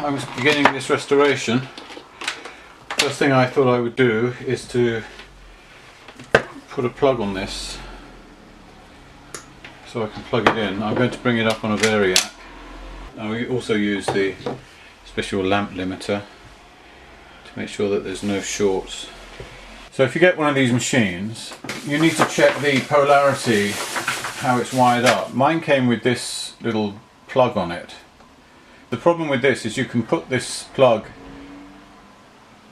I was beginning this restoration, first thing I thought I would do is to put a plug on this so I can plug it in. I'm going to bring it up on a variac. Now we also use the special lamp limiter to make sure that there's no shorts. So if you get one of these machines, you need to check the polarity, how it's wired up. Mine came with this little plug on it. The problem with this is you can put this plug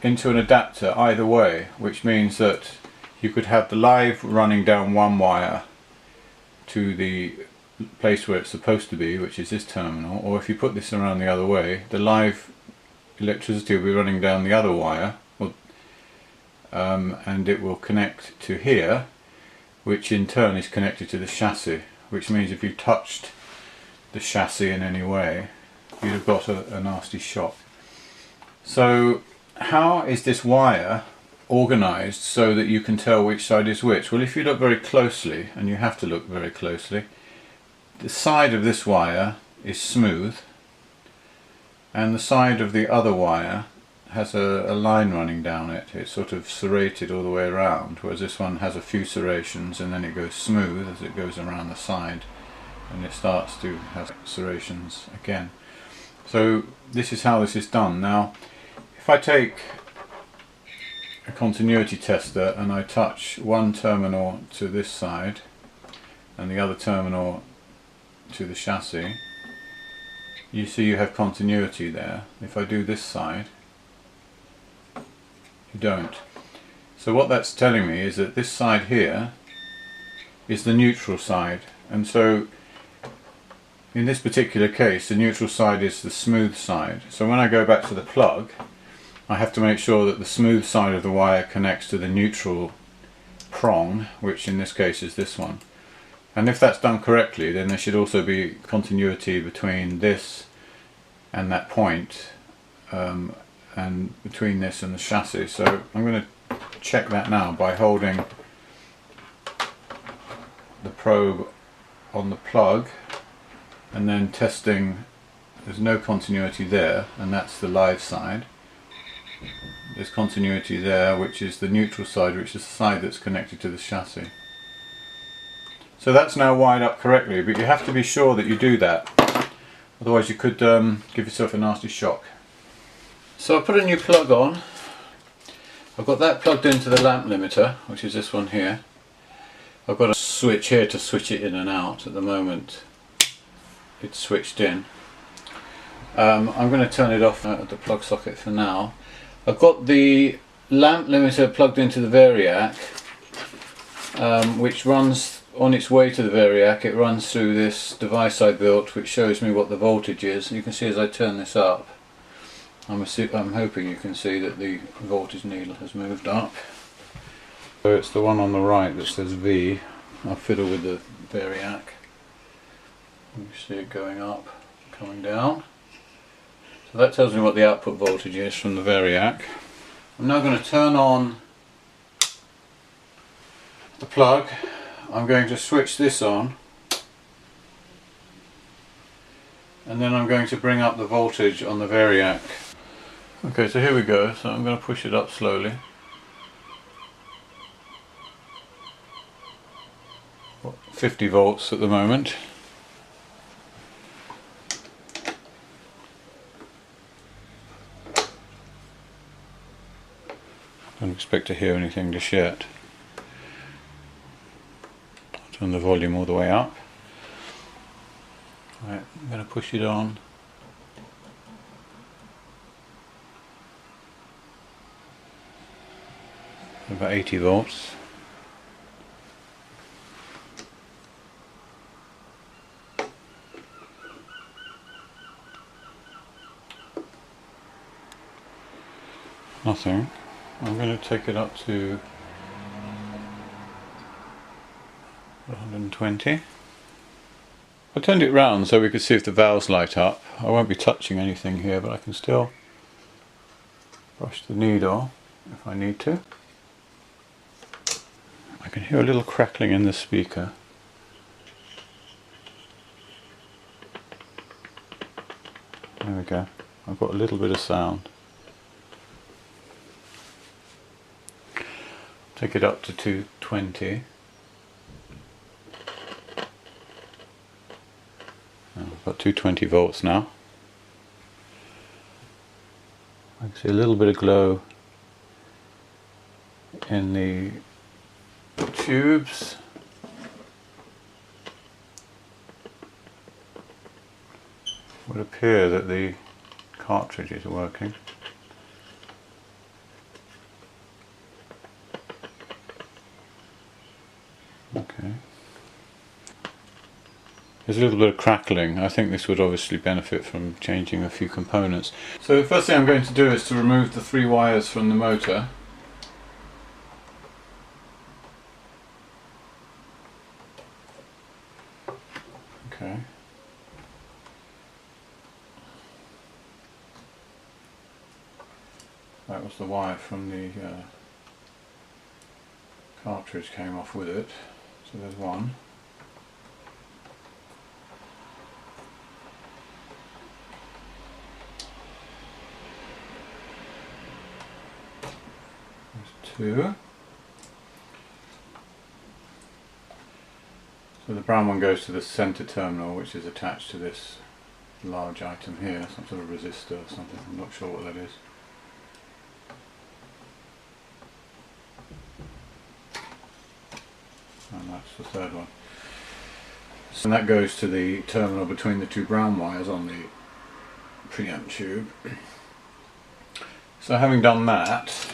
into an adapter either way, which means that you could have the live running down one wire to the place where it's supposed to be, which is this terminal, or if you put this around the other way, the live electricity will be running down the other wire, and it will connect to here, which in turn is connected to the chassis, which means if you touched the chassis in any way, you'd have got a nasty shock. So how is this wire organized so that you can tell which side is which? Well, if you look very closely, and you have to look very closely, the side of this wire is smooth and the side of the other wire has a line running down it. It's sort of serrated all the way around, whereas this one has a few serrations and then it goes smooth as it goes around the side and it starts to have serrations again. So this is how this is done. Now if I take a continuity tester and I touch one terminal to this side and the other terminal to the chassis, you see you have continuity there. If I do this side, you don't. So what that's telling me is that this side here is the neutral side, and so in this particular case the neutral side is the smooth side. So when I go back to the plug, I have to make sure that the smooth side of the wire connects to the neutral prong, which in this case is this one. And if that's done correctly, then there should also be continuity between this and that point, and between this and the chassis. So I'm going to check that now by holding the probe on the plug and then testing. There's no continuity there, and that's the live side. There's continuity there, which is the neutral side, which is the side that's connected to the chassis. So that's now wired up correctly, but you have to be sure that you do that, otherwise you could give yourself a nasty shock. So I put a new plug on. I've got that plugged into the lamp limiter, which is this one here. I've got a switch here to switch it in and out. At the moment it's switched in. I'm going to turn it off at the plug socket for now. I've got the lamp limiter plugged into the variac, which runs on its way to the variac. It runs through this device I built, which shows me what the voltage is. You can see as I turn this up, I'm hoping you can see that the voltage needle has moved up. So it's the one on the right that says V. I'll fiddle with the variac. You see it going up, coming down. So that tells me what the output voltage is from the variac. I'm now going to turn on the plug. I'm going to switch this on, and then I'm going to bring up the voltage on the variac. Okay, so here we go. So I'm going to push it up slowly. 50 volts at the moment. Don't expect to hear anything just yet. Turn the volume all the way up. Right, I'm going to push it on. About 80 volts. Nothing. I'm going to take it up to 120. I turned it round so we could see if the valves light up. I won't be touching anything here, but I can still brush the needle if I need to. I can hear a little crackling in the speaker. There we go. I've got a little bit of sound. Take it up to 220. I've got 220 volts now. I can see a little bit of glow in the tubes. It would appear that the cartridges are working. Okay. There's a little bit of crackling. I think this would obviously benefit from changing a few components. So the first thing I'm going to do is to remove the 3 wires from the motor. Okay. That was the wire from the cartridge came off with it. So there's one. There's 2. So the brown one goes to the center terminal, which is attached to this large item here, some sort of resistor or something. I'm not sure what that is. And that's the third one. So that goes to the terminal between the 2 brown wires on the preamp tube. So having done that,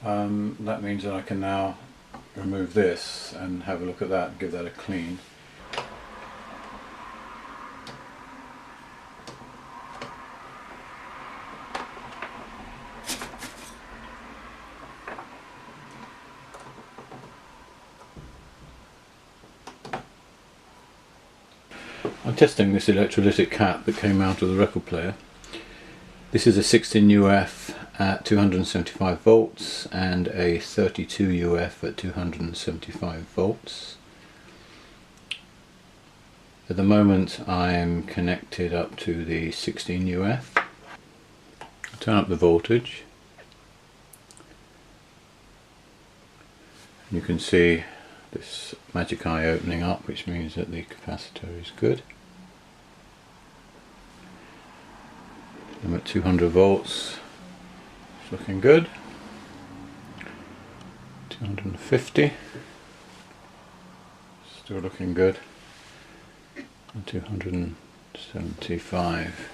that means that I can now remove this and have a look at that and give that a clean. I'm testing this electrolytic cap that came out of the record player. This is a 16 UF at 275 volts and a 32 UF at 275 volts. At the moment I'm connected up to the 16 UF. I'll turn up the voltage. You can see this magic eye opening up, which means that the capacitor is good. I'm at 200 volts, it's looking good. 250, still looking good. And 275.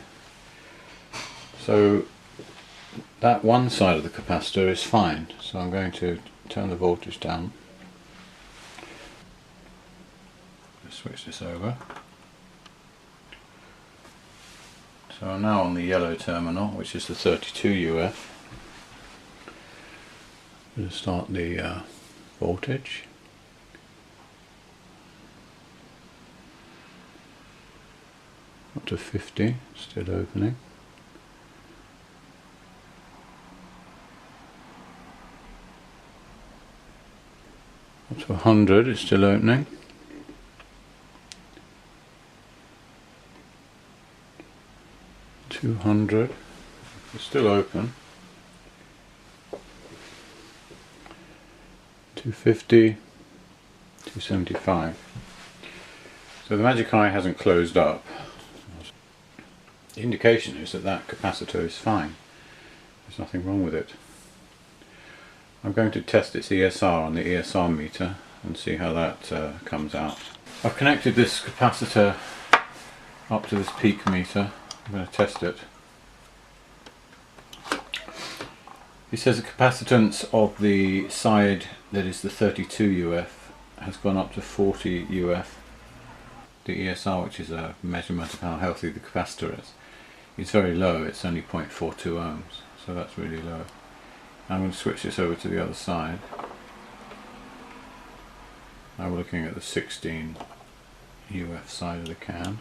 So that one side of the capacitor is fine, so I'm going to turn the voltage down. Let's switch this over. So I'm now on the yellow terminal, which is the 32 UF. I'm going to start the voltage. Up to 50, still opening. Up to 100, it's still opening. 200, it's still open. 250, 275. So the magic eye hasn't closed up. The indication is that that capacitor is fine. There's nothing wrong with it. I'm going to test its ESR on the ESR meter and see how that comes out. I've connected this capacitor up to this peak meter. I'm going to test it. It says the capacitance of the side that is the 32 UF has gone up to 40 UF. The ESR, which is a measurement of how healthy the capacitor is very low. It's only 0.42 ohms, so that's really low. I'm going to switch this over to the other side. Now we're looking at the 16 UF side of the can.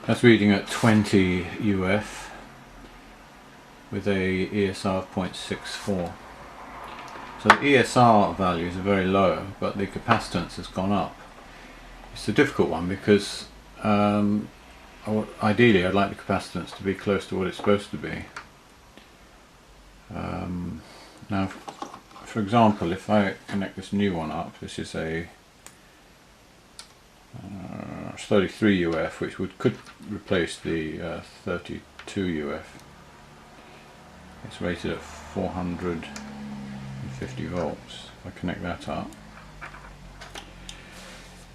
That's reading at 20 UF with a ESR of 0.64. So the ESR values are very low, but the capacitance has gone up. It's a difficult one because ideally I'd like the capacitance to be close to what it's supposed to be. Now, for example, if I connect this new one up, this is a 33 UF, which could replace the 32 UF. It's rated at 450 volts. If I connect that up,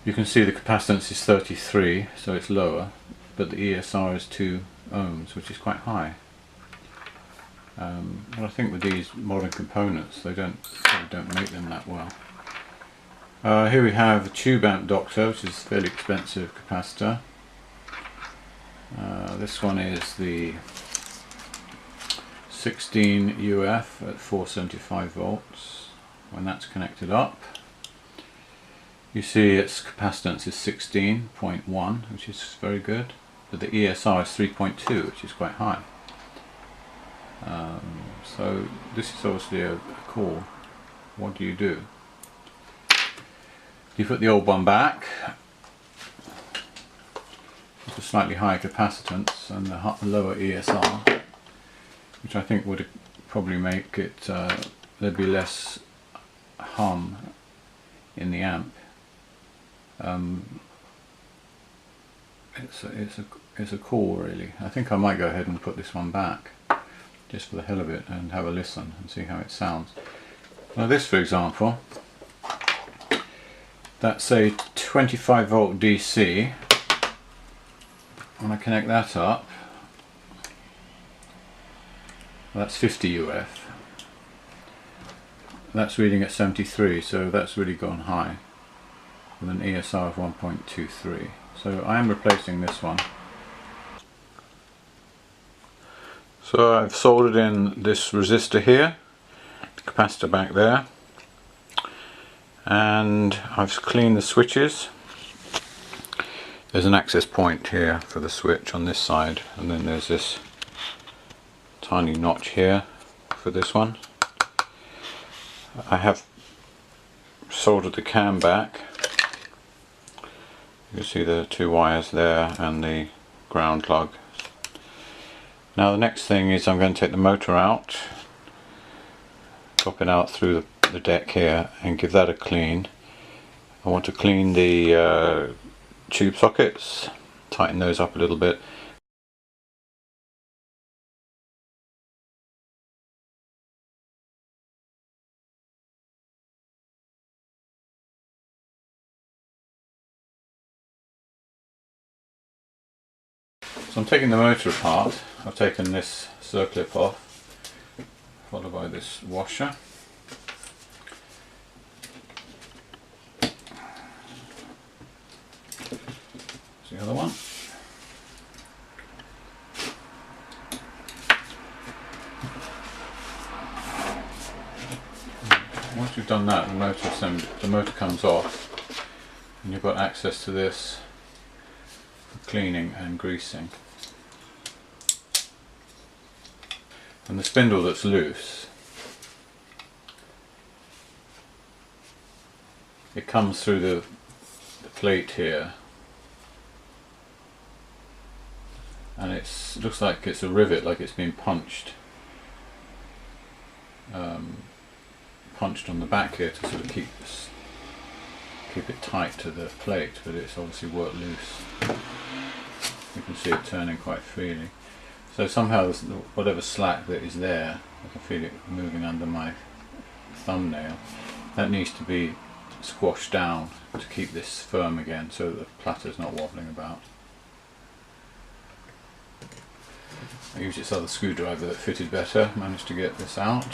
you can see the capacitance is 33, so it's lower, but the ESR is 2 ohms, which is quite high. But I think with these modern components, they don't make them that well. Here we have a tube amp doctor, which is a fairly expensive capacitor. This one is the 16 UF at 475 volts. When that's connected up, you see its capacitance is 16.1, which is very good, but the ESR is 3.2, which is quite high. So this is obviously a core. What do? You put the old one back with a slightly higher capacitance and the lower ESR, which I think would probably make it, there'd be less hum in the amp. It's a core, really. I think I might go ahead and put this one back, just for the hell of it, and have a listen and see how it sounds. Now this, for example, that's a 25 volt DC. When I connect that up, that's 50 UF. That's reading at 73, so that's really gone high, with an ESR of 1.23. So I am replacing this one. So I've soldered in this resistor here, the capacitor back there, and I've cleaned the switches. There's an access point here for the switch on this side, and then there's this tiny notch here for this one. I have soldered the cam back. You can see the 2 wires there and the ground plug. Now the next thing is I'm going to take the motor out, drop it out through the deck here and give that a clean. I want to clean the tube sockets, tighten those up a little bit. So I'm taking the motor apart. I've taken this circlip off, followed by this washer. There's the other one. Once you've done that, the motor comes off, and you've got access to this for cleaning and greasing. And the spindle that's loose, it comes through the plate here, and it looks like it's a rivet, like it's been punched on the back here to sort of keep it tight to the plate, but it's obviously worked loose. You can see it turning quite freely. So somehow whatever slack that is there, I can feel it moving under my thumbnail, that needs to be squashed down to keep this firm again so that the platter's not wobbling about. I used this other screwdriver that fitted better, managed to get this out.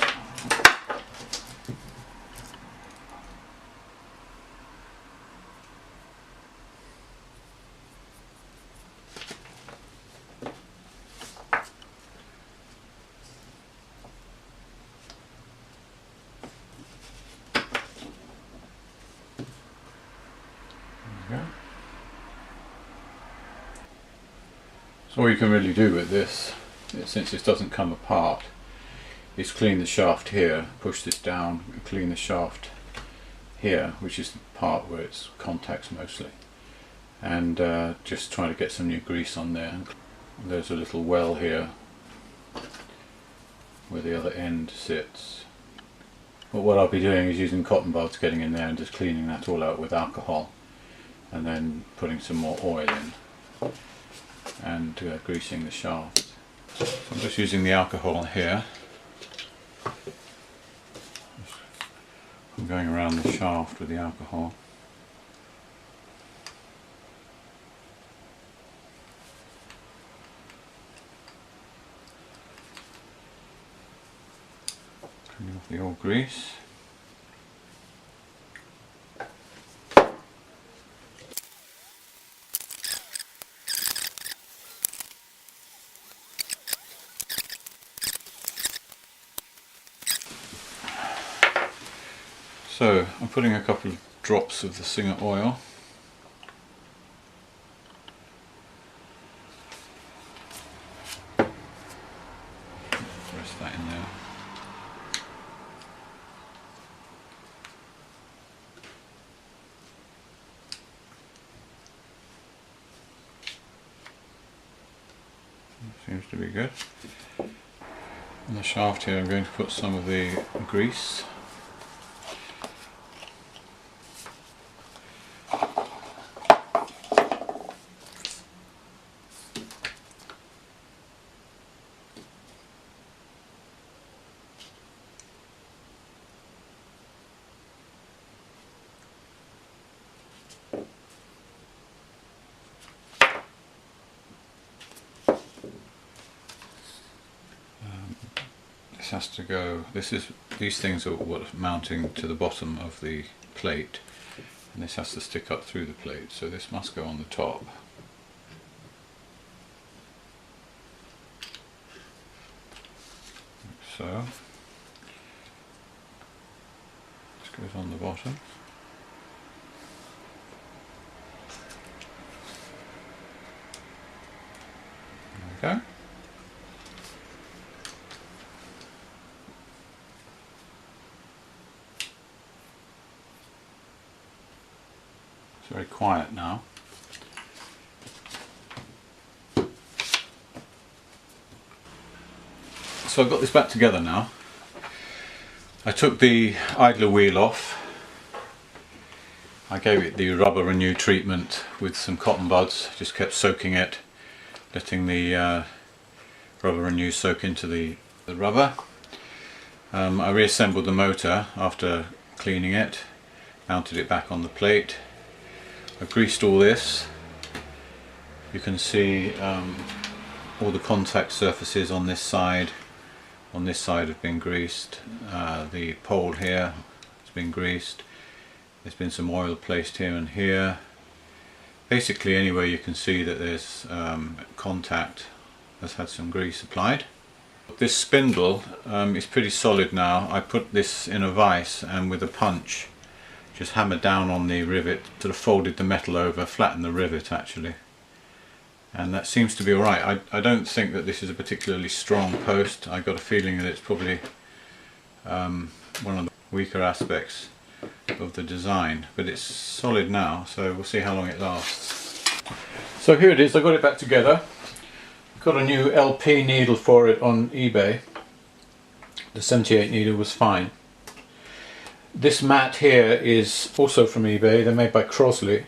So all you can really do with this, since this doesn't come apart, is clean the shaft here, push this down and clean the shaft here, which is the part where it contacts mostly, and just trying to get some new grease on there. There's a little well here where the other end sits. But what I'll be doing is using cotton buds, getting in there and just cleaning that all out with alcohol, and then putting some more oil in and greasing the shaft. So I'm just using the alcohol here. I'm going around the shaft with the alcohol. Cleaning off the old grease. So I'm putting a couple of drops of the Singer oil. Press that in there. Seems to be good. On the shaft here I'm going to put some of the grease. This has to go, these things are what's mounting to the bottom of the plate, and this has to stick up through the plate, so this must go on the top. Like so. This goes on the bottom. There we go. It's very quiet now. So I've got this back together now. I took the idler wheel off. I gave it the rubber renew treatment with some cotton buds, just kept soaking it, letting the rubber renew soak into the rubber. I reassembled the motor after cleaning it, mounted it back on the plate. I've greased all this. You can see all the contact surfaces on this side have been greased. The pole here has been greased. There's been some oil placed here and here. Basically anywhere you can see that there's contact has had some grease applied. This spindle is pretty solid now. I put this in a vise and with a punch just hammered down on the rivet, sort of folded the metal over, flattened the rivet actually, and that seems to be alright. I don't think that this is a particularly strong post. I got a feeling that it's probably one of the weaker aspects of the design, but it's solid now, so we'll see how long it lasts. So here it is, I got it back together. Got a new LP needle for it on eBay. The 78 needle was fine. This mat here is also from eBay. They're made by Crosley,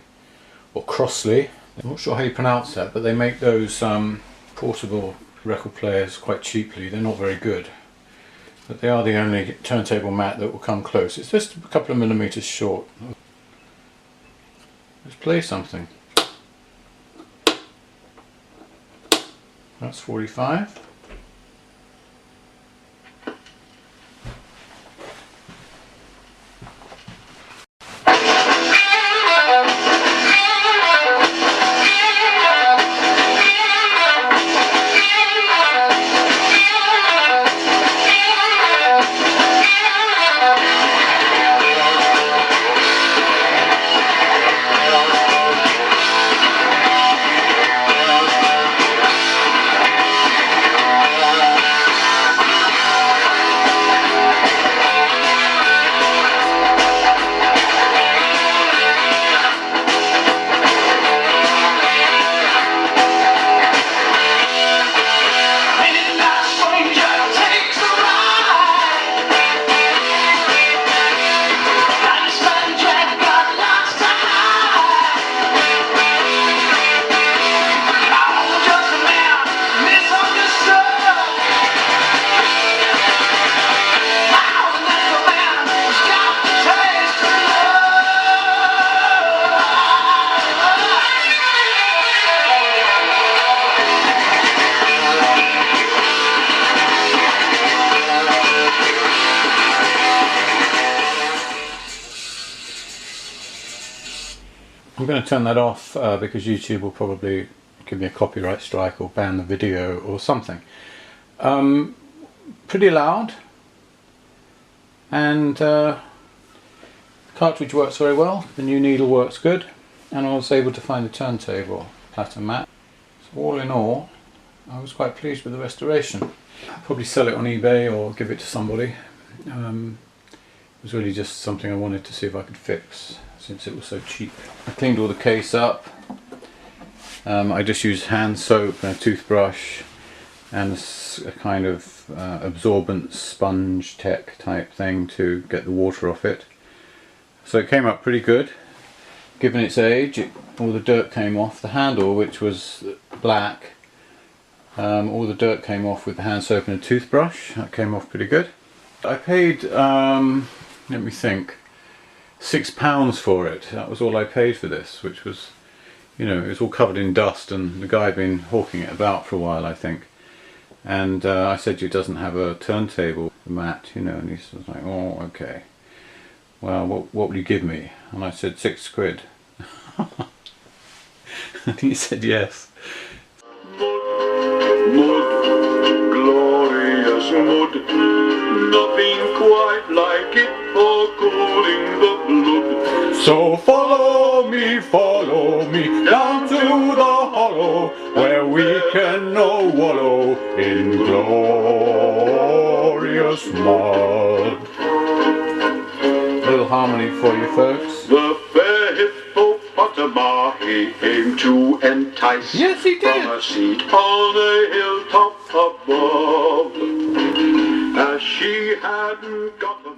or Crossley. I'm not sure how you pronounce that, but they make those portable record players quite cheaply. They're not very good, but they are the only turntable mat that will come close. It's just a couple of millimeters short. Let's play something. That's 45. I'm going to turn that off because YouTube will probably give me a copyright strike or ban the video or something. Pretty loud, and the cartridge works very well, the new needle works good, and I was able to find the turntable platter mat. So all in all, I was quite pleased with the restoration. I'll probably sell it on eBay or give it to somebody. It was really just something I wanted to see if I could fix, since it was so cheap. I cleaned all the case up. I just used hand soap and a toothbrush and a kind of absorbent sponge tech type thing to get the water off it. So it came up pretty good. Given its age, all the dirt came off. The handle, which was black, all the dirt came off with the hand soap and a toothbrush. That came off pretty good. I paid, let me think, £6 for it. That was all I paid for this, which was, you know, it was all covered in dust, and the guy had been hawking it about for a while, I think. And I said, it doesn't have a turntable mat, you know, and he was like, oh, okay. Well, what will you give me? And I said, £6. And he said yes. Mud, glorious mud, nothing quite like it for cooling the blood. So follow me down to the hollow, where we can all wallow in glorious mud. Little harmony for you folks. The fair hippopotami aimed to entice. Yes, he did. From a seat on a hilltop above, as she hadn't got a